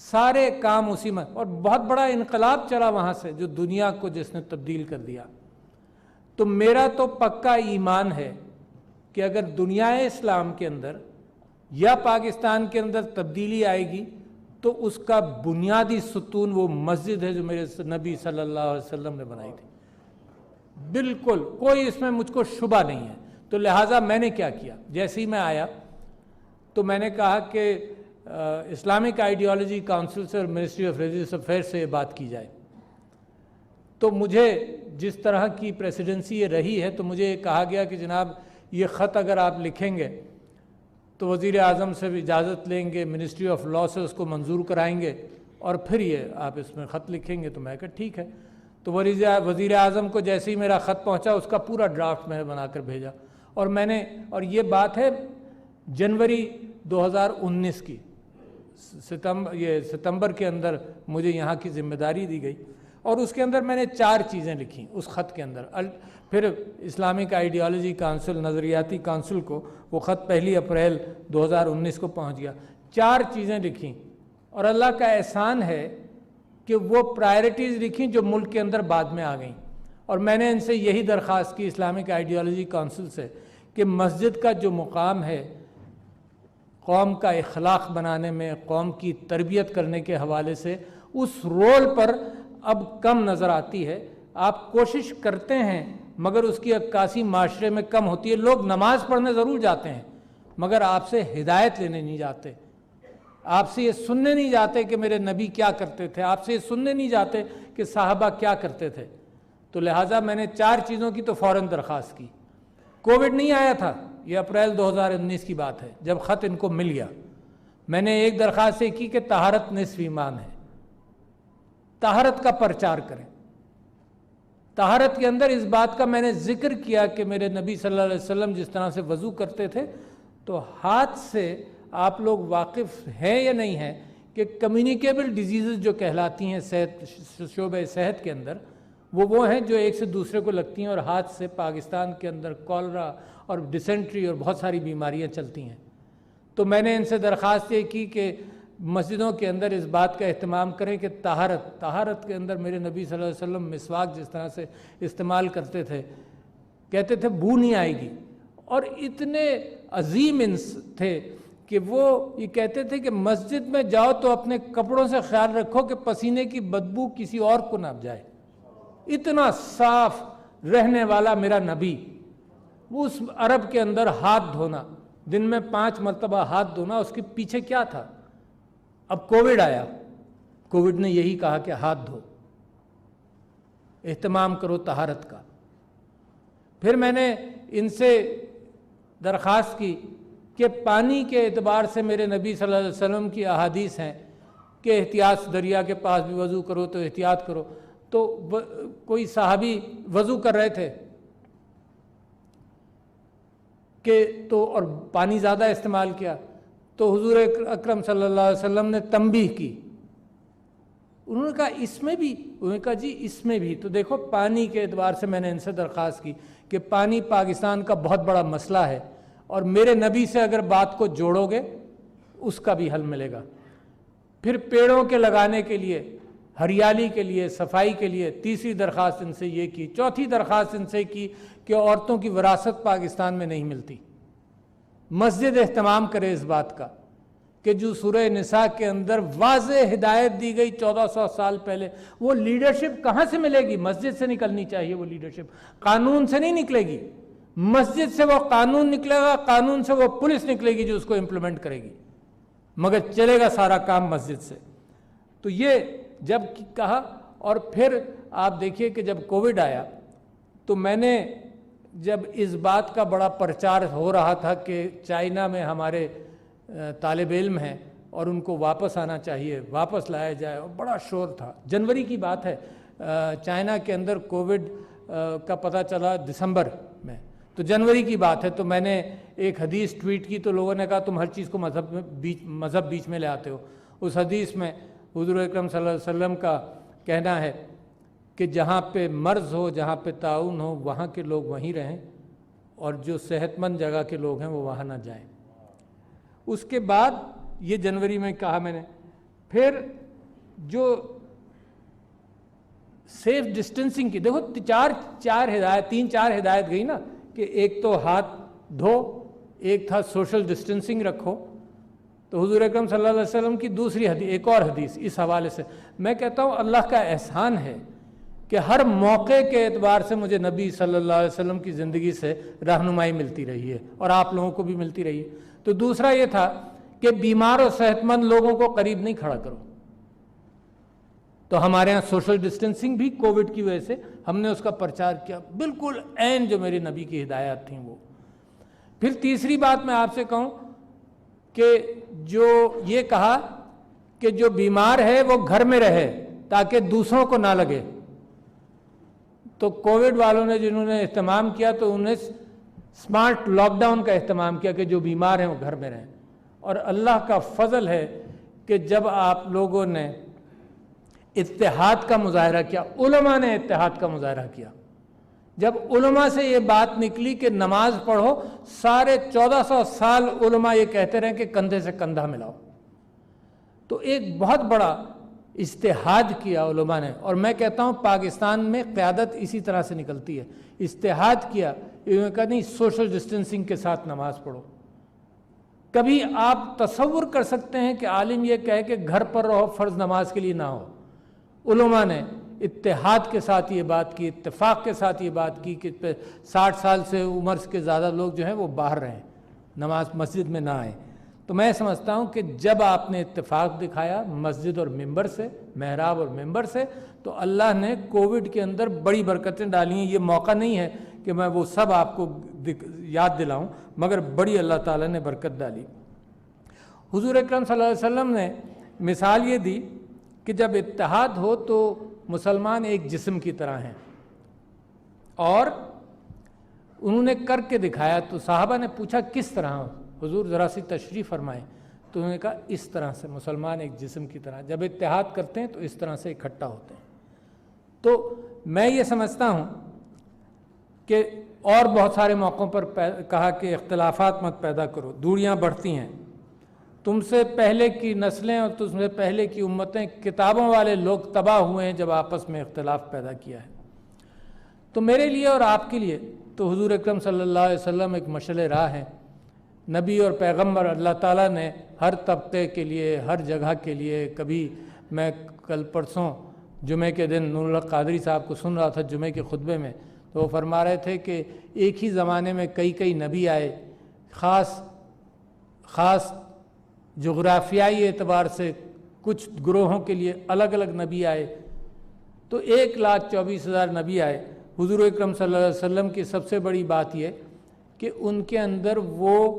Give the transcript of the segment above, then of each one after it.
سارے کام اسی میں، اور بہت بڑا انقلاب چلا وہاں سے جو دنیا کو جس نے تبدیل کر دیا۔ تو میرا تو پکا ایمان ہے کہ اگر دنیا اسلام کے اندر یا پاکستان کے اندر تبدیلی آئے گی تو اس کا بنیادی ستون وہ مسجد ہے جو میرے نبی صلی اللہ علیہ وسلم نے بنائی تھی، بالکل کوئی اس میں مجھ کو شبہ نہیں ہے۔ تو لہٰذا میں نے کیا کیا، جیسے ہی میں آیا تو میں نے کہا کہ اسلامک آئیڈیالوجی کونسل سے اور منسٹری آف ریلیجیس افیئر سے یہ بات کی جائے۔ تو مجھے جس طرح کی پریسیڈنسی یہ رہی ہے تو مجھے یہ کہا گیا کہ جناب یہ خط اگر آپ لکھیں گے تو وزیر اعظم سے بھی اجازت لیں گے، منسٹری آف لاء سے اس کو منظور کرائیں گے، اور پھر یہ آپ اس میں خط لکھیں گے۔ تو میں کہا ٹھیک ہے۔ تو وزیر اعظم کو جیسے ہی میرا خط پہنچا اس کا پورا ڈرافٹ میں نے بنا کر بھیجا، اور یہ بات ہے جنوری 2019 کی، ستمبر کے اندر مجھے یہاں کی ذمہ داری دی گئی، اور اس کے اندر میں نے 4 چیزیں لکھیں اس خط کے اندر۔ پھر اسلامک آئیڈیالوجی کونسل، نظریاتی کونسل کو وہ خط 1 اپریل 2019 کو پہنچ گیا۔ 4 چیزیں لکھیں، اور اللہ کا احسان ہے کہ وہ پرائرٹیز لکھیں جو ملک کے اندر بعد میں آ گئیں، اور میں نے ان سے یہی درخواست کی اسلامک آئیڈیالوجی کونسل سے کہ مسجد کا جو مقام ہے قوم کا اخلاق بنانے میں، قوم کی تربیت کرنے کے حوالے سے، اس رول پر اب کم نظر آتی ہے۔ آپ کوشش کرتے ہیں مگر اس کی عکاسی معاشرے میں کم ہوتی ہے۔ لوگ نماز پڑھنے ضرور جاتے ہیں مگر آپ سے ہدایت لینے نہیں جاتے، آپ سے یہ سننے نہیں جاتے کہ میرے نبی کیا کرتے تھے، آپ سے یہ سننے نہیں جاتے کہ صحابہ کیا کرتے تھے۔ تو لہٰذا میں نے 4 چیزوں کی تو فوراً درخواست کی۔ کووڈ نہیں آیا تھا، یہ اپریل 2019 کی بات ہے جب خط ان کو مل گیا۔ میں نے ایک درخواست یہ کی کہ طہارت نصف ایمان ہے، طہارت کا پرچار کریں۔ طہارت کے اندر اس بات کا میں نے ذکر کیا کہ میرے نبی صلی اللہ علیہ وسلم جس طرح سے وضو کرتے تھے، تو ہاتھ سے آپ لوگ واقف ہیں یا نہیں ہیں کہ کمیونیکیبل ڈیزیزز جو کہلاتی ہیں شعبہ صحت کے اندر، وہ ہیں جو ایک سے دوسرے کو لگتی ہیں، اور ہاتھ سے پاکستان کے اندر کولرا اور ڈیسنٹری اور بہت ساری بیماریاں چلتی ہیں۔ تو میں نے ان سے درخواست یہ کی کہ مسجدوں کے اندر اس بات کا اہتمام کریں کہ طہارت کے اندر میرے نبی صلی اللہ علیہ وسلم مسواک جس طرح سے استعمال کرتے تھے، کہتے تھے بو نہیں آئے گی، اور اتنے عظیم تھے کہ وہ یہ کہتے تھے کہ مسجد میں جاؤ تو اپنے کپڑوں سے خیال رکھو کہ پسینے کی بدبو کسی اور کو نہ جائے۔ اتنا صاف رہنے والا میرا نبی، اس عرب کے اندر ہاتھ دھونا، دن میں 5 مرتبہ ہاتھ دھونا، اس کے پیچھے کیا تھا؟ اب کووڈ آیا، کووڈ نے یہی کہا کہ ہاتھ دھو، اہتمام کرو طہارت کا۔ پھر میں نے ان سے درخواست کی کہ پانی کے اعتبار سے میرے نبی صلی اللہ علیہ وسلم کی احادیث ہیں کہ احتیاط، دریا کے پاس بھی وضو کرو تو احتیاط کرو۔ تو کوئی صحابی وضو کر رہے تھے اور پانی زیادہ استعمال کیا، تو حضور اکرم صلی اللہ علیہ وسلم نے تنبیہ کی۔ انہوں نے کہا اس میں بھی، انہوں نے کہا جی اس میں بھی۔ تو دیکھو پانی کے اعتبار سے میں نے ان سے درخواست کی کہ پانی پاکستان کا بہت بڑا مسئلہ ہے، اور میرے نبی سے اگر بات کو جوڑو گے اس کا بھی حل ملے گا۔ پھر پیڑوں کے لگانے کے لیے، ہریالی کے لیے، صفائی کے لیے تیسری درخواست ان سے یہ کی۔ چوتھی درخواست ان سے کی کہ عورتوں کی وراثت پاکستان میں نہیں ملتی، مسجد اہتمام کرے اس بات کا کہ جو سورہ نساء کے اندر واضح ہدایت دی گئی 1400 سال پہلے، وہ لیڈرشپ کہاں سے ملے گی؟ مسجد سے نکلنی چاہیے وہ لیڈرشپ، قانون سے نہیں نکلے گی۔ مسجد سے وہ قانون نکلے گا، قانون سے وہ پولیس نکلے گی جو اس کو امپلیمنٹ کرے گی، مگر چلے گا سارا کام مسجد سے۔ تو یہ جب کہا، اور پھر آپ دیکھیے کہ جب کووڈ آیا تو میں نے جب اس بات کا بڑا پرچار ہو رہا تھا کہ چائنا میں ہمارے طالب علم ہیں اور ان کو واپس آنا چاہیے، واپس لایا جائے، اور بڑا شور تھا۔ جنوری کی بات ہے، چائنا کے اندر کووڈ کا پتہ چلا دسمبر میں، تو جنوری کی بات ہے۔ تو میں نے ایک حدیث ٹویٹ کی تو لوگوں نے کہا تم ہر چیز کو مذہب بیچ میں لے آتے ہو۔ اس حدیث میں حضور اکرم صلی اللہ علیہ وسلم کا کہنا ہے کہ جہاں پہ مرض ہو، جہاں پہ طاعون ہو، وہاں کے لوگ وہیں رہیں، اور جو صحت مند جگہ کے لوگ ہیں وہ وہاں نہ جائیں۔ اس کے بعد یہ جنوری میں کہا میں نے، پھر جو سیف ڈسٹینسنگ کی، دیکھو تین چار ہدایت گئی نا، کہ ایک تو ہاتھ دھو، ایک تھا سوشل ڈسٹینسنگ رکھو، تو حضور اکرم صلی اللہ علیہ وسلم کی دوسری حدیث، ایک اور حدیث اس حوالے سے میں کہتا ہوں اللہ کا احسان ہے کہ ہر موقع کے اعتبار سے مجھے نبی صلی اللہ علیہ وسلم کی زندگی سے رہنمائی ملتی رہی ہے، اور آپ لوگوں کو بھی ملتی رہی ہے۔ تو دوسرا یہ تھا کہ بیمار اور صحت مند لوگوں کو قریب نہیں کھڑا کرو، تو ہمارے ہاں سوشل ڈسٹینسنگ بھی کووڈ کی وجہ سے ہم نے اس کا پرچار کیا، بالکل عین جو میرے نبی کی ہدایات تھیں وہ۔ پھر تیسری بات میں آپ سے کہوں کہ جو یہ کہا کہ جو بیمار ہے وہ گھر میں رہے تاکہ دوسروں کو نہ لگے، تو کووڈ والوں نے جنہوں نے اہتمام کیا تو انہیں سمارٹ لاک ڈاؤن کا اہتمام کیا کہ جو بیمار ہیں وہ گھر میں رہیں، اور اللہ کا فضل ہے کہ جب آپ لوگوں نے اتحاد کا مظاہرہ کیا، علماء نے اتحاد کا مظاہرہ کیا، جب علماء سے یہ بات نکلی کہ نماز پڑھو، سارے 1400 سال علماء یہ کہتے رہے کہ کندھے سے کندھا ملاؤ، تو ایک بہت بڑا اجتہاد کیا علماء نے، اور میں کہتا ہوں پاکستان میں قیادت اسی طرح سے نکلتی ہے، اجتہاد کیا، انہوں نے کہا نہیں سوشل ڈسٹینسنگ کے ساتھ نماز پڑھو۔ کبھی آپ تصور کر سکتے ہیں کہ عالم یہ کہے کہ گھر پر رہو، فرض نماز کے لیے نہ ہو؟ علماء نے اتحاد کے ساتھ یہ بات کی، اتفاق کے ساتھ یہ بات کی کہ 60 سال سے عمر کے زیادہ لوگ جو ہیں وہ باہر رہیں، نماز مسجد میں نہ آئیں۔ تو میں سمجھتا ہوں کہ جب آپ نے اتفاق دکھایا مسجد اور ممبر سے، محراب اور ممبر سے، تو اللہ نے کووڈ کے اندر بڑی برکتیں ڈالی ہیں۔ یہ موقع نہیں ہے کہ میں وہ سب آپ کو یاد دلاؤں، مگر بڑی اللہ تعالیٰ نے برکت ڈالی۔ حضور اکرم صلی اللہ علیہ وسلم نے مثال یہ دی کہ جب اتحاد ہو تو مسلمان ایک جسم کی طرح ہیں، اور انہوں نے کر کے دکھایا۔ تو صحابہ نے پوچھا کس طرح؟ حضور ذرا سی تشریح فرمائیں، تو انہوں نے کہا اس طرح سے، مسلمان ایک جسم کی طرح جب اتحاد کرتے ہیں تو اس طرح سے اکٹھا ہوتے ہیں۔ تو میں یہ سمجھتا ہوں کہ اور بہت سارے موقعوں پر کہا کہ اختلافات مت پیدا کرو، دوریاں بڑھتی ہیں، تم سے پہلے کی نسلیں اور تم سے پہلے کی امتیں، کتابوں والے لوگ تباہ ہوئے ہیں جب آپس میں اختلاف پیدا کیا ہے۔ تو میرے لیے اور آپ کے لیے تو حضور اکرم صلی اللہ علیہ وسلم ایک مشعل راہ ہے، نبی اور پیغمبر۔ اللہ تعالیٰ نے ہر طبقے کے لیے، ہر جگہ کے لیے، کبھی میں کل پرسوں جمعے کے دن نور الحق قادری صاحب کو سن رہا تھا جمعے کے خطبے میں، تو وہ فرما رہے تھے کہ ایک ہی زمانے میں کئی نبی آئے، خاص جغرافیائی اعتبار سے کچھ گروہوں کے لیے الگ الگ نبی آئے، تو 1,24,000 نبی آئے۔ حضور اکرم صلی اللہ علیہ وسلم کی سب سے بڑی بات یہ کہ ان کے اندر وہ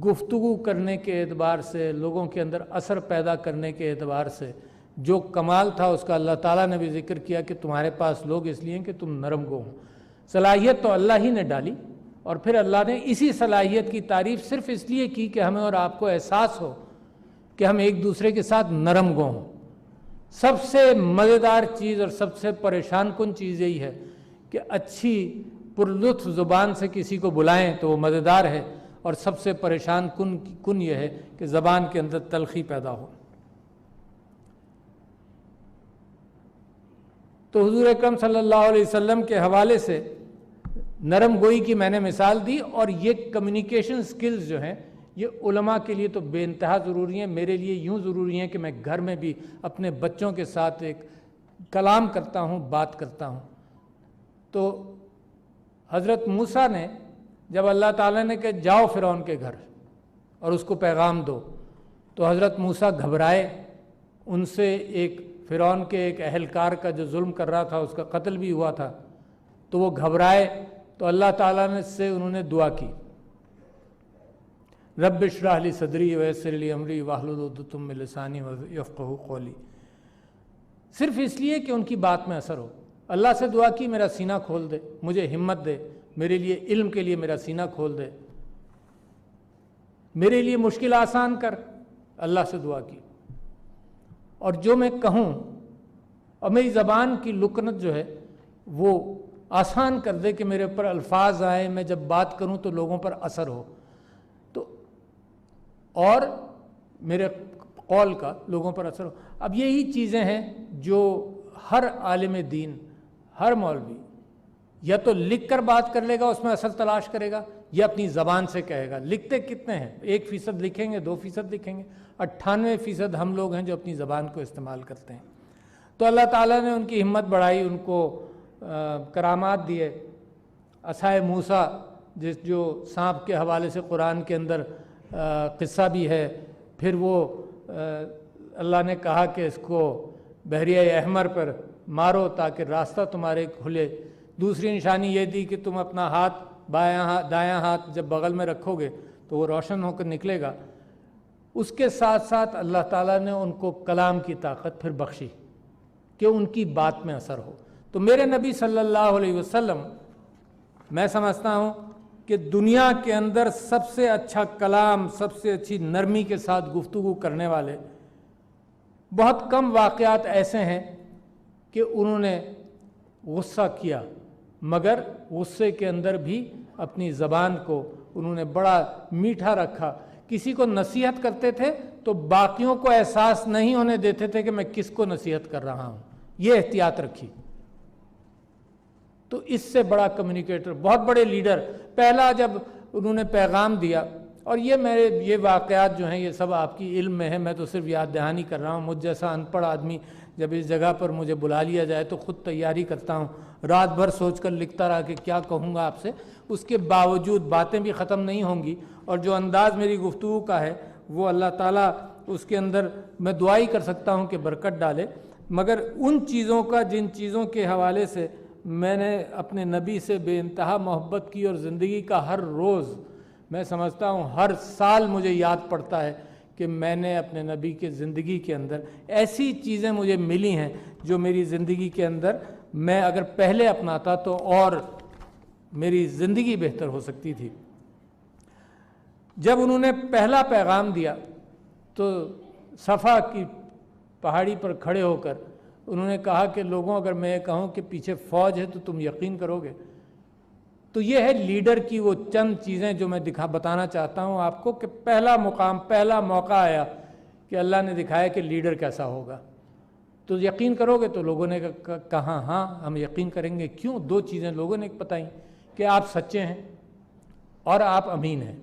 گفتگو کرنے کے اعتبار سے، لوگوں کے اندر اثر پیدا کرنے کے اعتبار سے جو کمال تھا اس کا اللہ تعالیٰ نے بھی ذکر کیا کہ تمہارے پاس لوگ اس لیے کہ تم نرم گو ہو۔ صلاحیت تو اللہ ہی نے ڈالی، اور پھر اللہ نے اسی صلاحیت کی تعریف صرف اس لیے کی کہ ہمیں اور آپ کو احساس ہو کہ ہم ایک دوسرے کے ساتھ نرم گو ہوں۔ سب سے مزیدار چیز اور سب سے پریشان کن چیز یہی ہے کہ اچھی پرلطف زبان سے کسی کو بلائیں تو وہ مزیدار ہے، اور سب سے پریشان کن یہ ہے کہ زبان کے اندر تلخی پیدا ہو۔ تو حضور اکرم صلی اللہ علیہ وسلم کے حوالے سے نرم گوئی کی میں نے مثال دی، اور یہ کمیونیکیشن سکلز جو ہیں یہ علماء کے لیے تو بے انتہا ضروری ہیں، میرے لیے یوں ضروری ہیں کہ میں گھر میں بھی اپنے بچوں کے ساتھ ایک کلام کرتا ہوں، بات کرتا ہوں۔ تو حضرت موسیٰ نے جب اللہ تعالیٰ نے کہ جاؤ فرعون کے گھر اور اس کو پیغام دو، تو حضرت موسیٰ گھبرائے، ان سے ایک فرعون کے ایک اہلکار کا جو ظلم کر رہا تھا اس کا قتل بھی ہوا تھا، تو وہ گھبرائے، تو اللہ تعالیٰ نے سے انہوں نے دعا کی، رب اشرح لی صدری ویسر لی امری واحلل عقدۃ من لسانی یفقہوا قولی، صرف اس لیے کہ ان کی بات میں اثر ہو۔ اللہ سے دعا کی میرا سینہ کھول دے، مجھے ہمت دے، میرے لیے علم کے لیے میرا سینہ کھول دے، میرے لیے مشکل آسان کر، اللہ سے دعا کی، اور جو میں کہوں اور میری زبان کی لکنت جو ہے وہ آسان کر دے کہ میرے اوپر الفاظ آئیں، میں جب بات کروں تو لوگوں پر اثر ہو۔ تو اور میرے قول کا لوگوں پر اثر ہو۔ اب یہی چیزیں ہیں جو ہر عالم دین، ہر مولوی یا تو لکھ کر بات کر لے گا، اس میں اثر تلاش کرے گا، یا اپنی زبان سے کہے گا۔ لکھتے کتنے ہیں؟ 1% لکھیں گے، 2% لکھیں گے، 98% ہم لوگ ہیں جو اپنی زبان کو استعمال کرتے ہیں۔ تو اللہ تعالیٰ نے ان کی ہمت بڑھائی، ان کو کرامات دیے۔ عصائے موسیٰ جو سانپ کے حوالے سے قرآن کے اندر قصہ بھی ہے، پھر وہ اللہ نے کہا کہ اس کو بحریہ احمر پر مارو تاکہ راستہ تمہارے کھلے۔ دوسری نشانی یہ دی کہ تم اپنا ہاتھ دایاں ہاتھ جب بغل میں رکھو گے تو وہ روشن ہو کر نکلے گا۔ اس کے ساتھ ساتھ اللہ تعالیٰ نے ان کو کلام کی طاقت پھر بخشی کہ ان کی بات میں اثر ہو۔ تو میرے نبی صلی اللہ علیہ وسلم، میں سمجھتا ہوں کہ دنیا کے اندر سب سے اچھا کلام، سب سے اچھی نرمی کے ساتھ گفتگو کرنے والے بہت کم واقعات ایسے ہیں کہ انہوں نے غصہ کیا، مگر غصے کے اندر بھی اپنی زبان کو انہوں نے بڑا میٹھا رکھا۔ کسی کو نصیحت کرتے تھے تو باقیوں کو احساس نہیں ہونے دیتے تھے کہ میں کس کو نصیحت کر رہا ہوں، یہ احتیاط رکھی۔ تو اس سے بڑا کمیونیکیٹر، بہت بڑے لیڈر، پہلا جب انہوں نے پیغام دیا، اور یہ واقعات جو ہیں یہ سب آپ کی علم میں ہے، میں تو صرف یاد دہانی کر رہا ہوں۔ مجھ جیسا ان پڑھ آدمی جب اس جگہ پر مجھے بلا لیا جائے تو خود تیاری کرتا ہوں، رات بھر سوچ کر لکھتا رہا کہ کیا کہوں گا آپ سے، اس کے باوجود باتیں بھی ختم نہیں ہوں گی، اور جو انداز میری گفتگو کا ہے وہ اللہ تعالیٰ اس کے اندر میں دعائی کر سکتا ہوں کہ برکت ڈالے۔ مگر ان چیزوں کا جن چیزوں کے حوالے سے میں نے اپنے نبی سے بے انتہا محبت کی، اور زندگی کا ہر روز میں سمجھتا ہوں ہر سال مجھے یاد پڑتا ہے کہ میں نے اپنے نبی کے زندگی کے اندر ایسی چیزیں مجھے ملی ہیں جو میری زندگی کے اندر میں اگر پہلے اپناتا تو اور میری زندگی بہتر ہو سکتی تھی۔ جب انہوں نے پہلا پیغام دیا تو صفا کی پہاڑی پر کھڑے ہو کر انہوں نے کہا کہ لوگوں، اگر میں یہ کہوں کہ پیچھے فوج ہے تو تم یقین کرو گے؟ تو یہ ہے لیڈر کی وہ چند چیزیں جو میں بتانا چاہتا ہوں آپ کو، کہ پہلا مقام، پہلا موقع آیا کہ اللہ نے دکھایا کہ لیڈر کیسا ہوگا۔ تو یقین کرو گے؟ تو لوگوں نے کہا ہاں ہم یقین کریں گے۔ کیوں؟ دو چیزیں لوگوں نے بتائیں کہ آپ سچے ہیں اور آپ امین ہیں۔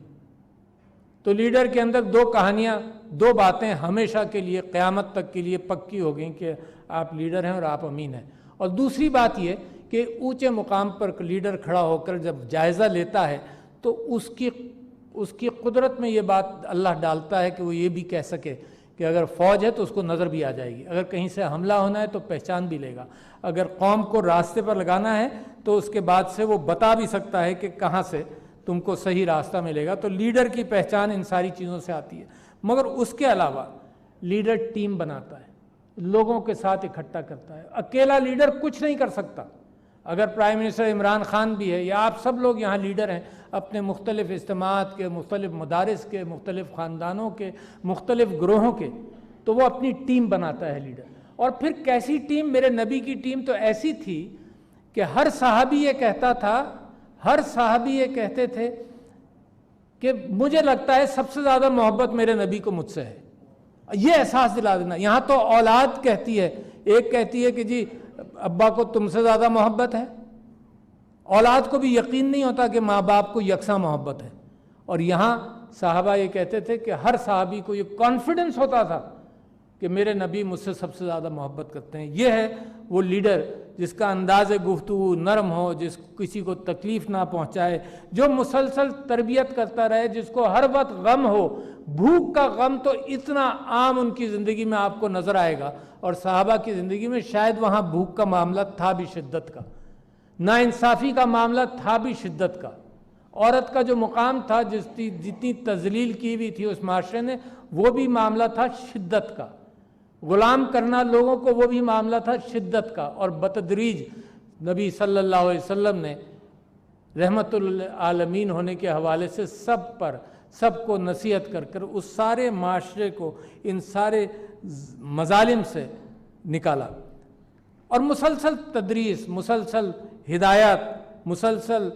تو لیڈر کے اندر دو کہانیاں، دو باتیں ہمیشہ کے لیے، قیامت تک کے لیے پکی ہو گئیں کہ آپ لیڈر ہیں اور آپ امین ہیں۔ اور دوسری بات یہ کہ اونچے مقام پر لیڈر کھڑا ہو کر جب جائزہ لیتا ہے تو اس کی قدرت میں یہ بات اللہ ڈالتا ہے کہ وہ یہ بھی کہہ سکے کہ اگر فوج ہے تو اس کو نظر بھی آ جائے گی، اگر کہیں سے حملہ ہونا ہے تو پہچان بھی لے گا، اگر قوم کو راستے پر لگانا ہے تو اس کے بعد سے وہ بتا بھی سکتا ہے کہ کہاں سے تم کو صحیح راستہ ملے گا۔ تو لیڈر کی پہچان ان ساری چیزوں سے آتی ہے۔ مگر اس کے علاوہ لیڈر ٹیم بناتا ہے، لوگوں کے ساتھ اکٹھا کرتا ہے۔ اکیلا لیڈر کچھ نہیں کر سکتا۔ اگر پرائم منسٹر عمران خان بھی ہے یا آپ سب لوگ یہاں لیڈر ہیں، اپنے مختلف اجتماعات کے، مختلف مدارس کے، مختلف خاندانوں کے، مختلف گروہوں کے، تو وہ اپنی ٹیم بناتا ہے لیڈر۔ اور پھر کیسی ٹیم؟ میرے نبی کی ٹیم تو ایسی تھی کہ ہر صحابی یہ کہتا تھا، ہر صحابی یہ کہتے تھے کہ مجھے لگتا ہے سب سے زیادہ محبت میرے نبی کو مجھ سے ہے۔ یہ احساس دلا دینا۔ یہاں تو اولاد کہتی ہے، ایک کہتی ہے کہ جی ابا کو تم سے زیادہ محبت ہے، اولاد کو بھی یقین نہیں ہوتا کہ ماں باپ کو یکساں محبت ہے۔ اور یہاں صحابہ یہ کہتے تھے کہ ہر صحابی کو یہ کانفیڈنس ہوتا تھا کہ میرے نبی مجھ سے سب سے زیادہ محبت کرتے ہیں۔ یہ ہے وہ لیڈر جس کا انداز گفتگو نرم ہو، جس کسی کو تکلیف نہ پہنچائے، جو مسلسل تربیت کرتا رہے، جس کو ہر وقت غم ہو۔ بھوک کا غم تو اتنا عام ان کی زندگی میں آپ کو نظر آئے گا، اور صحابہ کی زندگی میں شاید وہاں بھوک کا معاملہ تھا بھی شدت کا، ناانصافی کا معاملہ تھا بھی شدت کا، عورت کا جو مقام تھا، جتنی تذلیل کی ہوئی تھی اس معاشرے نے، وہ بھی معاملہ تھا شدت کا، غلام کرنا لوگوں کو، وہ بھی معاملہ تھا شدت کا۔ اور بتدریج نبی صلی اللہ علیہ وسلم نے رحمت للعالمین ہونے کے حوالے سے سب کو نصیحت کر کر اس سارے معاشرے کو ان سارے مظالم سے نکالا، اور مسلسل تدریس، مسلسل ہدایات، مسلسل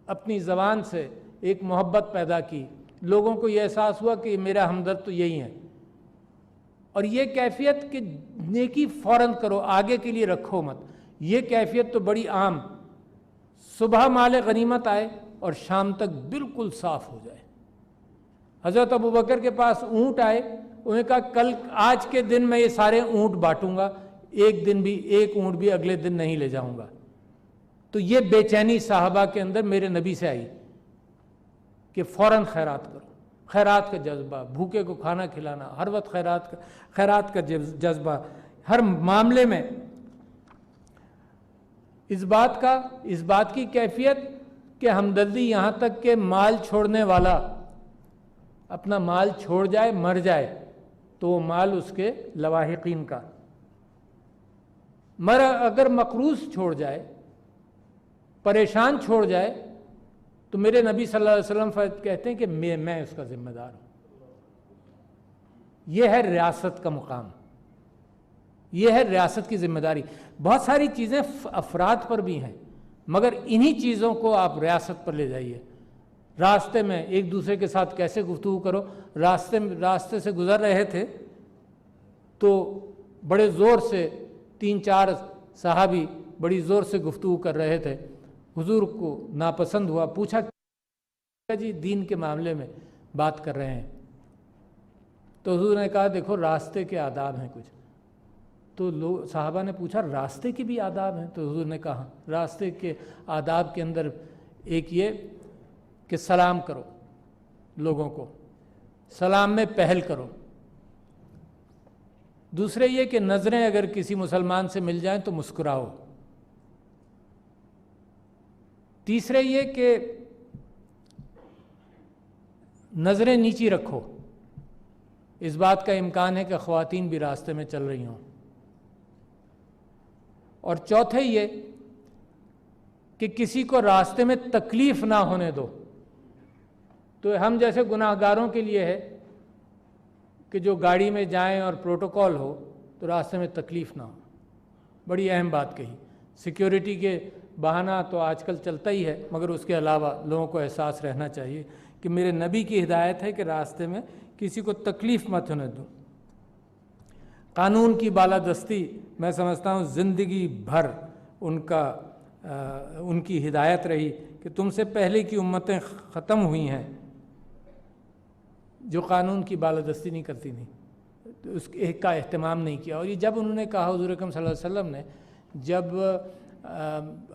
اپنی زبان سے ایک محبت پیدا کی لوگوں کو یہ احساس ہوا کہ میرا ہمدرد تو یہی ہے. اور یہ کیفیت کہ نیکی فوراً کرو، آگے کے لیے رکھو مت، یہ کیفیت تو بڑی عام. صبح مال غنیمت آئے اور شام تک بالکل صاف ہو جائے. حضرت ابوبکر کے پاس اونٹ آئے، انہوں نے کہا کل آج کے دن میں یہ سارے اونٹ بانٹوں گا، ایک اونٹ بھی اگلے دن نہیں لے جاؤں گا. تو یہ بے چینی صحابہ کے اندر میرے نبی سے آئی کہ فوراً خیرات کرو. خیرات کا جذبہ، بھوکے کو کھانا کھلانا، ہر وقت خیرات کا جذبہ ہر معاملے میں. اس بات کی کیفیت کہ ہمدردی یہاں تک کہ مال چھوڑنے والا اپنا مال چھوڑ جائے، مر جائے تو وہ مال اس کے لواحقین کا. اگر مقروض چھوڑ جائے، پریشان چھوڑ جائے، تو میرے نبی صلی اللہ علیہ وسلم کہتے ہیں کہ میں اس کا ذمہ دار ہوں. یہ ہے ریاست کا مقام، یہ ہے ریاست کی ذمہ داری. بہت ساری چیزیں افراد پر بھی ہیں، مگر انہی چیزوں کو آپ ریاست پر لے جائیے. راستے میں ایک دوسرے کے ساتھ کیسے گفتگو کرو. راستے سے گزر رہے تھے تو بڑے زور سے 3-4 صحابی بڑی زور سے گفتگو کر رہے تھے. حضور کو ناپسند ہوا، پوچھا جی دین کے معاملے میں بات کر رہے ہیں. تو حضور نے کہا دیکھو راستے کے آداب ہیں کچھ. تو صحابہ نے پوچھا راستے کے بھی آداب ہیں؟ تو حضور نے کہا راستے کے آداب کے اندر ایک یہ کہ سلام کرو، لوگوں کو سلام میں پہل کرو. دوسرے یہ کہ نظریں اگر کسی مسلمان سے مل جائیں تو مسکراؤ. تیسرے یہ کہ نظریں نیچی رکھو. اس بات کا امکان ہے کہ خواتین بھی راستے میں چل رہی ہوں. اور چوتھے یہ کہ کسی کو راستے میں تکلیف نہ ہونے دو. تو ہم جیسے گناہ گاروں کے لیے ہے کہ جو گاڑی میں جائیں اور پروٹوکول ہو تو راستے میں تکلیف نہ ہو. بڑی اہم بات کہی. سیکیورٹی کے بہانہ تو آج کل چلتا ہی ہے، مگر اس کے علاوہ لوگوں کو احساس رہنا چاہیے کہ میرے نبی کی ہدایت ہے کہ راستے میں کسی کو تکلیف مت ہونے دو. قانون کی بالادستی میں سمجھتا ہوں زندگی بھر ان کی ہدایت رہی کہ تم سے پہلے کی امتیں ختم ہوئی ہیں جو قانون کی بالادستی نہیں کرتی تھیں، تو اس کا اہتمام نہیں کیا. اور یہ جب انہوں نے کہا حضور اکرم صلی اللہ علیہ وسلم نے، جب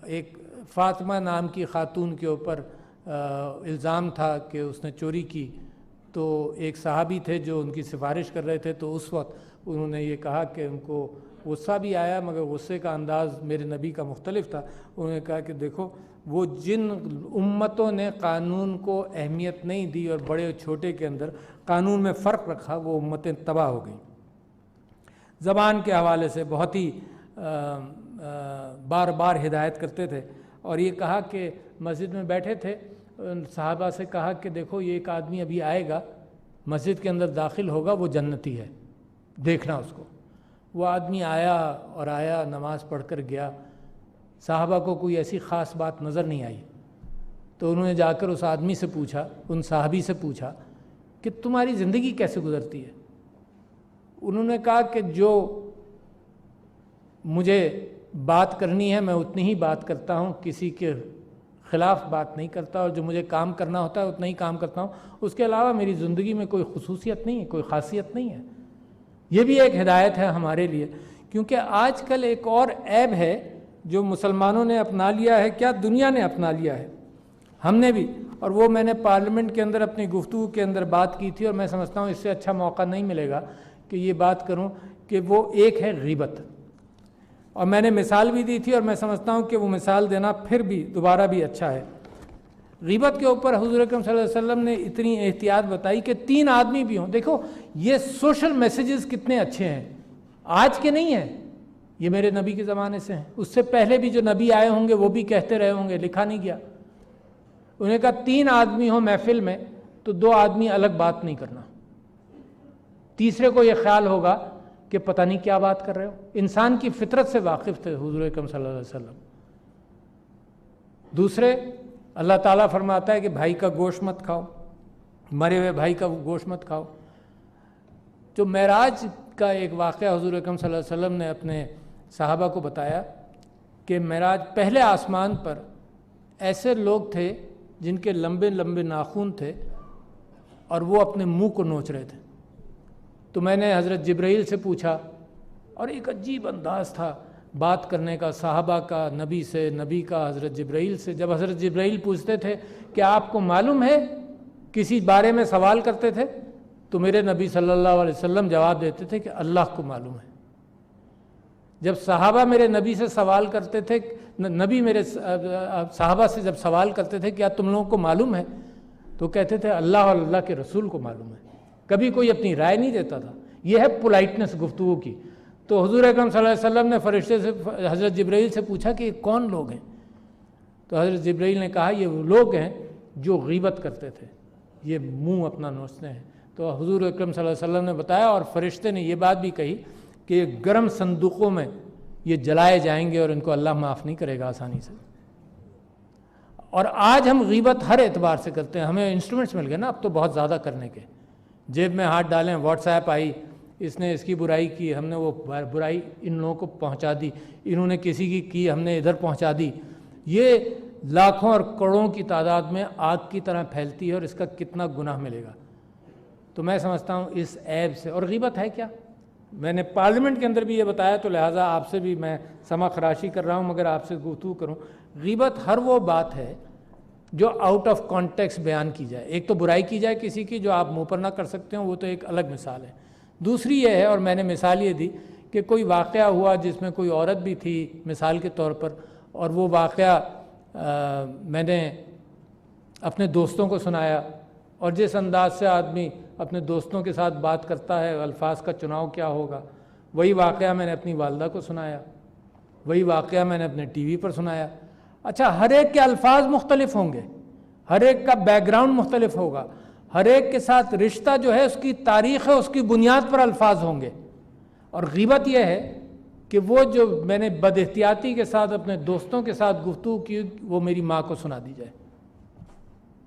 ایک فاطمہ نام کی خاتون کے اوپر الزام تھا کہ اس نے چوری کی، تو ایک صحابی تھے جو ان کی سفارش کر رہے تھے. تو اس وقت انہوں نے یہ کہا کہ ان کو غصہ بھی آیا، مگر غصے کا انداز میرے نبی کا مختلف تھا. انہوں نے کہا کہ دیکھو وہ جن امتوں نے قانون کو اہمیت نہیں دی اور بڑے اور چھوٹے کے اندر قانون میں فرق رکھا، وہ امتیں تباہ ہو گئیں. زبان کے حوالے سے بہت ہی بار بار ہدایت کرتے تھے. اور یہ کہا کہ مسجد میں بیٹھے تھے، صحابہ سے کہا کہ دیکھو یہ ایک آدمی ابھی آئے گا، مسجد کے اندر داخل ہوگا، وہ جنتی ہے، دیکھنا اس کو. وہ آدمی آیا نماز پڑھ کر گیا. صحابہ کو کوئی ایسی خاص بات نظر نہیں آئی. تو انہوں نے جا کر اس آدمی سے پوچھا، ان صحابی سے پوچھا کہ تمہاری زندگی کیسے گزرتی ہے؟ انہوں نے کہا کہ جو مجھے بات کرنی ہے میں اتنی ہی بات کرتا ہوں، کسی کے خلاف بات نہیں کرتا، اور جو مجھے کام کرنا ہوتا ہے اتنا ہی کام کرتا ہوں. اس کے علاوہ میری زندگی میں کوئی خصوصیت نہیں ہے، کوئی خاصیت نہیں ہے. یہ بھی ایک ہدایت ہے ہمارے لیے، کیونکہ آج کل ایک اور عیب ہے جو مسلمانوں نے اپنا لیا ہے، کیا دنیا نے اپنا لیا ہے، ہم نے بھی. اور وہ میں نے پارلیمنٹ کے اندر اپنی گفتگو کے اندر بات کی تھی، اور میں سمجھتا ہوں اس سے اچھا موقع نہیں ملے گا کہ یہ بات کروں، کہ وہ ایک ہے غیبت. اور میں نے مثال بھی دی تھی، اور میں سمجھتا ہوں کہ وہ مثال دینا پھر بھی دوبارہ بھی اچھا ہے. غیبت کے اوپر حضور اکرم صلی اللہ علیہ وسلم نے اتنی احتیاط بتائی کہ 3 آدمی بھی ہوں. دیکھو یہ سوشل میسیجز کتنے اچھے ہیں، آج کے نہیں ہیں، یہ میرے نبی کے زمانے سے ہیں. اس سے پہلے بھی جو نبی آئے ہوں گے وہ بھی کہتے رہے ہوں گے، لکھا نہیں گیا. انہوں نے کہا 3 آدمی ہوں محفل میں تو 2 آدمی الگ بات نہیں کرنا. تیسرے کو یہ خیال ہوگا کہ پتہ نہیں کیا بات کر رہے ہو. انسان کی فطرت سے واقف تھے حضور اکرم صلی اللہ علیہ وسلم. دوسرے، اللہ تعالیٰ فرماتا ہے کہ بھائی کا گوشت مت کھاؤ، مرے ہوئے بھائی کا گوشت مت کھاؤ۔ جو معراج کا ایک واقعہ حضور اکرم صلی اللہ علیہ وسلم نے اپنے صحابہ کو بتایا کہ معراج پہلے آسمان پر ایسے لوگ تھے جن کے لمبے لمبے ناخن تھے اور وہ اپنے منہ کو نوچ رہے تھے۔ تو میں نے حضرت جبرائیل سے پوچھا، اور ایک عجیب انداز تھا بات کرنے کا صحابہ کا نبی سے، نبی کا حضرت جبرائیل سے۔ جب حضرت جبرائیل پوچھتے تھے کہ آپ کو معلوم ہے، کسی بارے میں سوال کرتے تھے، تو میرے نبی صلی اللہ علیہ وسلم جواب دیتے تھے کہ اللہ کو معلوم ہے۔ جب صحابہ میرے نبی سے سوال کرتے تھے، نبی میرے صحابہ سے جب سوال کرتے تھے کیا تم لوگوں کو معلوم ہے، تو کہتے تھے اللہ اور اللہ کے رسول کو معلوم ہے۔ کبھی کوئی اپنی رائے نہیں دیتا تھا۔ یہ ہے پولائٹنس گفتگو کی۔ تو حضور اکرم صلی اللہ علیہ وسلم نے فرشتے سے، حضرت جبرائیل سے پوچھا کہ یہ کون لوگ ہیں؟ تو حضرت جبرائیل نے کہا یہ وہ لوگ ہیں جو غیبت کرتے تھے، یہ منہ اپنا نوچتے ہیں۔ تو حضور اکرم صلی اللہ علیہ وسلم نے بتایا، اور فرشتے نے یہ بات بھی کہی کہ یہ گرم صندوقوں میں یہ جلائے جائیں گے اور ان کو اللہ معاف نہیں کرے گا آسانی سے۔ اور آج ہم غیبت ہر اعتبار سے کرتے ہیں۔ ہمیں انسٹرومنٹس مل گئے نا اب تو بہت زیادہ کرنے کے۔ جیب میں ہاتھ ڈالیں، واٹس ایپ آئی، اس نے اس کی برائی کی، ہم نے وہ برائی ان لوگوں کو پہنچا دی، انہوں نے کسی کی ہم نے ادھر پہنچا دی۔ یہ لاکھوں اور کروڑوں کی تعداد میں آگ کی طرح پھیلتی ہے، اور اس کا کتنا گناہ ملے گا۔ تو میں سمجھتا ہوں اس عیب سے، اور غیبت ہے کیا؟ میں نے پارلیمنٹ کے اندر بھی یہ بتایا، تو لہٰذا آپ سے بھی میں سما خراشی کر رہا ہوں، مگر آپ سے گفتگو کروں۔ غیبت ہر وہ بات ہے جو آؤٹ آف کانٹیکسٹ بیان کی جائے۔ ایک تو برائی کی جائے کسی کی جو آپ منہ پر نہ کر سکتے ہوں، وہ تو ایک الگ مثال ہے۔ دوسری یہ ہے، اور میں نے مثال یہ دی کہ کوئی واقعہ ہوا جس میں کوئی عورت بھی تھی مثال کے طور پر، اور وہ واقعہ میں نے اپنے دوستوں کو سنایا، اور جس انداز سے آدمی اپنے دوستوں کے ساتھ بات کرتا ہے، الفاظ کا چناؤ کیا ہوگا، وہی واقعہ میں نے اپنی والدہ کو سنایا، وہی واقعہ میں نے اپنے ٹی وی پر سنایا۔ اچھا، ہر ایک کے الفاظ مختلف ہوں گے، ہر ایک کا بیک گراؤنڈ مختلف ہوگا، ہر ایک کے ساتھ رشتہ جو ہے اس کی تاریخ ہے، اس کی بنیاد پر الفاظ ہوں گے۔ اور غیبت یہ ہے کہ وہ جو میں نے بد احتیاطی کے ساتھ اپنے دوستوں کے ساتھ گفتگو کی، وہ میری ماں کو سنا دی جائے۔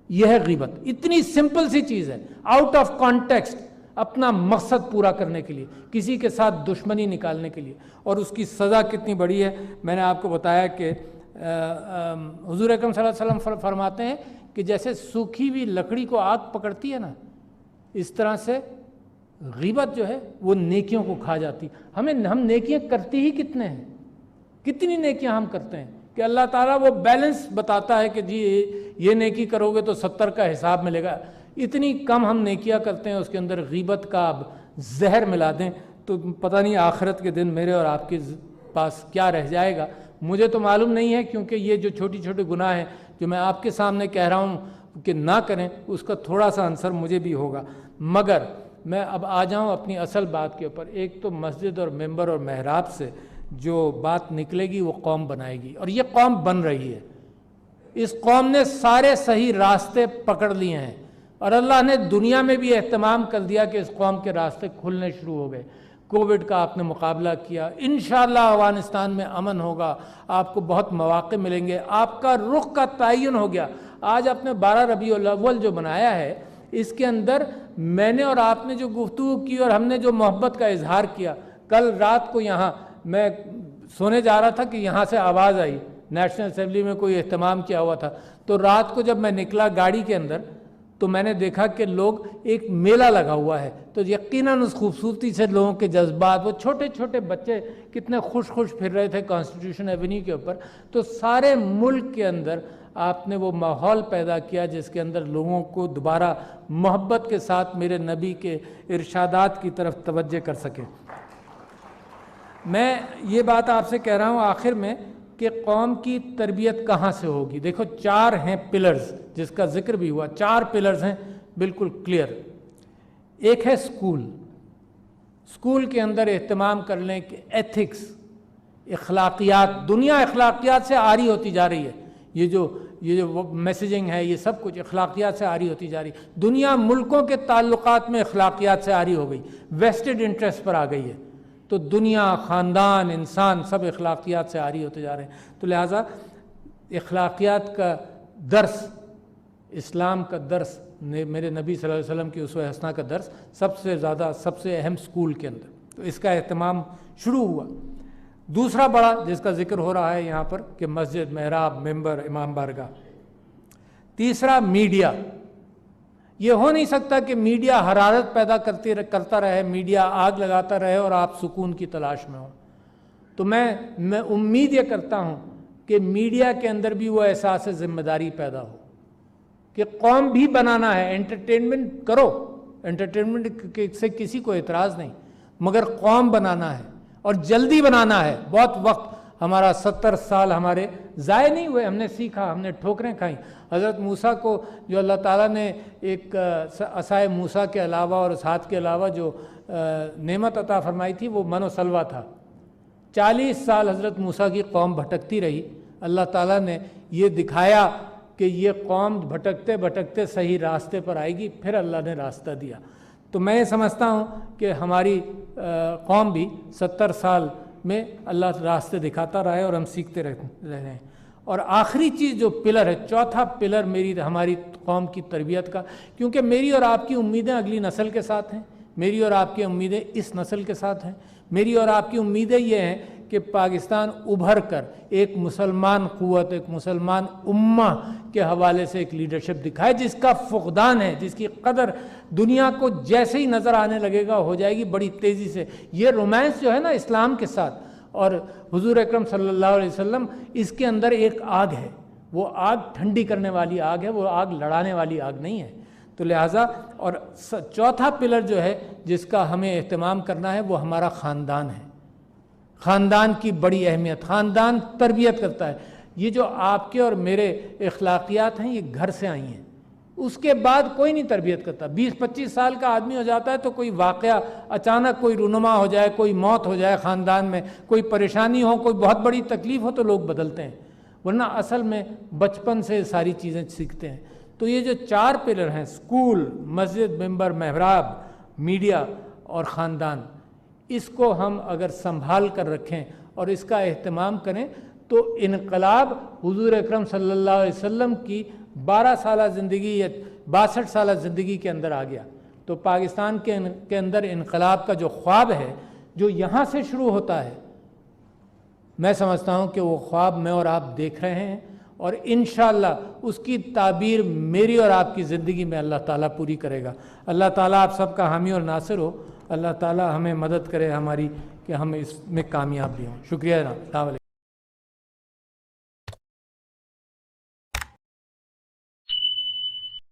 یہ ہے غیبت۔ اتنی سمپل سی چیز ہے، آؤٹ آف کانٹیکسٹ، اپنا مقصد پورا کرنے کے لیے، کسی کے ساتھ دشمنی نکالنے کے لیے، اور اس کی سزا کتنی بڑی ہے۔ میں نے آپ کو بتایا کہ حضور اکرم صلی اللہ علیہ وسلم فرماتے ہیں کہ جیسے سوکھی ہوئی لکڑی کو آگ پکڑتی ہے نا، اس طرح سے غیبت جو ہے وہ نیکیوں کو کھا جاتی۔ ہم نیکیاں کرتی ہی کتنے ہیں، کتنی نیکیاں ہم کرتے ہیں کہ اللہ تعالیٰ وہ بیلنس بتاتا ہے کہ جی یہ نیکی کرو گے تو 70 کا حساب ملے گا۔ اتنی کم ہم نیکیاں کرتے ہیں، اس کے اندر غیبت کا اب زہر ملا دیں تو پتہ نہیں آخرت کے دن میرے اور آپ کے پاس کیا رہ جائے گا۔ مجھے تو معلوم نہیں ہے، کیونکہ یہ جو چھوٹی چھوٹے گناہ ہیں جو میں آپ کے سامنے کہہ رہا ہوں کہ نہ کریں، اس کا تھوڑا سا عنصر مجھے بھی ہوگا۔ مگر میں اب آ جاؤں اپنی اصل بات کے اوپر۔ ایک تو مسجد اور ممبر اور محراب سے جو بات نکلے گی وہ قوم بنائے گی، اور یہ قوم بن رہی ہے۔ اس قوم نے سارے صحیح راستے پکڑ لیے ہیں، اور اللہ نے دنیا میں بھی اہتمام کر دیا کہ اس قوم کے راستے کھلنے شروع ہو گئے۔ کووڈ کا آپ نے مقابلہ کیا، انشاءاللہ افغانستان میں امن ہوگا، آپ کو بہت مواقع ملیں گے، آپ کا رخ کا تعین ہو گیا۔ آج آپ نے 12 ربیع الاول جو بنایا ہے، اس کے اندر میں نے اور آپ نے جو گفتگو کی اور ہم نے جو محبت کا اظہار کیا، کل رات کو یہاں میں سونے جا رہا تھا کہ یہاں سے آواز آئی، نیشنل اسمبلی میں کوئی اہتمام کیا ہوا تھا، تو رات کو جب میں نکلا گاڑی کے اندر تو میں نے دیکھا کہ لوگ ایک میلہ لگا ہوا ہے، تو یقیناً اس خوبصورتی سے لوگوں کے جذبات، وہ چھوٹے چھوٹے بچے کتنے خوش پھر رہے تھے کانسٹیٹیوشن ایونیو کے اوپر، تو سارے ملک کے اندر آپ نے وہ ماحول پیدا کیا جس کے اندر لوگوں کو دوبارہ محبت کے ساتھ میرے نبی کے ارشادات کی طرف توجہ کر سکے۔ میں یہ بات آپ سے کہہ رہا ہوں آخر میں کہ قوم کی تربیت کہاں سے ہوگی۔ دیکھو 4 ہیں پلرز، جس کا ذکر بھی ہوا، 4 پلرز ہیں بالکل کلیئر۔ ایک ہے اسکول کے اندر اہتمام کر لیں کہ ایتھکس، اخلاقیات، دنیا اخلاقیات سے آری ہوتی جا رہی ہے۔ یہ جو میسیجنگ ہے، یہ سب کچھ اخلاقیات سے آری ہوتی جا رہی ہے۔ دنیا ملکوں کے تعلقات میں اخلاقیات سے آری ہو گئی، ویسٹڈ انٹرسٹ پر آ گئی ہے، تو دنیا، خاندان، انسان سب اخلاقیات سے آری ہوتے جا رہے ہیں۔ تو لہٰذا اخلاقیات کا درس اسلام کا درس، میرے نبی صلی اللہ علیہ وسلم کی اسوہ حسنہ کا درس سب سے زیادہ، سب سے اہم اسکول کے اندر، تو اس کا اہتمام شروع ہوا۔ دوسرا بڑا جس کا ذکر ہو رہا ہے یہاں پر کہ مسجد، محراب، ممبر، امام بارگاہ۔ تیسرا میڈیا، یہ ہو نہیں سکتا کہ میڈیا حرارت پیدا کرتا رہے، میڈیا آگ لگاتا رہے اور آپ سکون کی تلاش میں ہوں۔ تو میں امید یہ کرتا ہوں کہ میڈیا کے اندر بھی وہ احساس ذمہ داری پیدا ہو کہ قوم بھی بنانا ہے۔ انٹرٹینمنٹ کرو، انٹرٹینمنٹ سے کسی کو اعتراض نہیں، مگر قوم بنانا ہے اور جلدی بنانا ہے۔ بہت وقت ہمارا 70 سال ہمارے ضائع نہیں ہوئے، ہم نے سیکھا، ہم نے ٹھوکریں کھائیں۔ حضرت موسیٰ کو جو اللہ تعالیٰ نے ایک عصائے موسیٰ کے علاوہ اور اس ہاتھ کے علاوہ جو نعمت عطا فرمائی تھی وہ من و سلوہ تھا۔ 40 سال حضرت موسیٰ کی قوم بھٹکتی رہی، اللہ تعالیٰ نے یہ دکھایا کہ یہ قوم بھٹکتے بھٹکتے صحیح راستے پر آئے گی، پھر اللہ نے راستہ دیا۔ تو میں سمجھتا ہوں کہ ہماری قوم بھی 70 سال میں اللہ راستے دکھاتا رہے اور ہم سیکھتے رہے ہیں۔ اور آخری چیز جو پلر ہے، چوتھا پلر ہماری قوم کی تربیت کا، کیونکہ میری اور آپ کی امیدیں اگلی نسل کے ساتھ ہیں، میری اور آپ کی امیدیں اس نسل کے ساتھ ہیں، میری اور آپ کی امیدیں یہ ہیں کہ پاکستان ابھر کر ایک مسلمان قوت، ایک مسلمان امہ کے حوالے سے ایک لیڈرشپ دکھائے جس کا فقدان ہے، جس کی قدر دنیا کو جیسے ہی نظر آنے لگے گا ہو جائے گی بڑی تیزی سے۔ یہ رومانس جو ہے نا اسلام کے ساتھ اور حضور اکرم صلی اللہ علیہ وسلم، اس کے اندر ایک آگ ہے، وہ آگ ٹھنڈی کرنے والی آگ ہے، وہ آگ لڑانے والی آگ نہیں ہے۔ تو لہٰذا اور چوتھا پلر جو ہے جس کا ہمیں اہتمام کرنا ہے وہ ہمارا خاندان ہے۔ خاندان کی بڑی اہمیت، خاندان تربیت کرتا ہے۔ یہ جو آپ کے اور میرے اخلاقیات ہیں یہ گھر سے آئی ہیں، اس کے بعد کوئی نہیں تربیت کرتا۔ 20-25 سال کا آدمی ہو جاتا ہے تو کوئی واقعہ اچانک کوئی رونما ہو جائے، کوئی موت ہو جائے، خاندان میں کوئی پریشانی ہو، کوئی بہت بڑی تکلیف ہو تو لوگ بدلتے ہیں، ورنہ اصل میں بچپن سے ساری چیزیں سیکھتے ہیں۔ تو یہ جو 4 پلر ہیں، اسکول، مسجد، ممبر، محراب، میڈیا اور خاندان، اس کو ہم اگر سنبھال کر رکھیں اور اس کا اہتمام کریں تو انقلاب حضور اکرم صلی اللہ علیہ وسلم کی 12 سالہ زندگی یا 62 سالہ زندگی کے اندر آ گیا۔ تو پاکستان کے اندر انقلاب کا جو خواب ہے جو یہاں سے شروع ہوتا ہے، میں سمجھتا ہوں کہ وہ خواب میں اور آپ دیکھ رہے ہیں، اور انشاءاللہ اس کی تعبیر میری اور آپ کی زندگی میں اللہ تعالیٰ پوری کرے گا۔ اللہ تعالیٰ آپ سب کا حامی اور ناصر ہو۔ اللہ تعالیٰ ہمیں مدد کرے ہماری کہ ہم اس میں کامیاب بھی ہوں۔ شکریہ جناب۔ السلام علیکم۔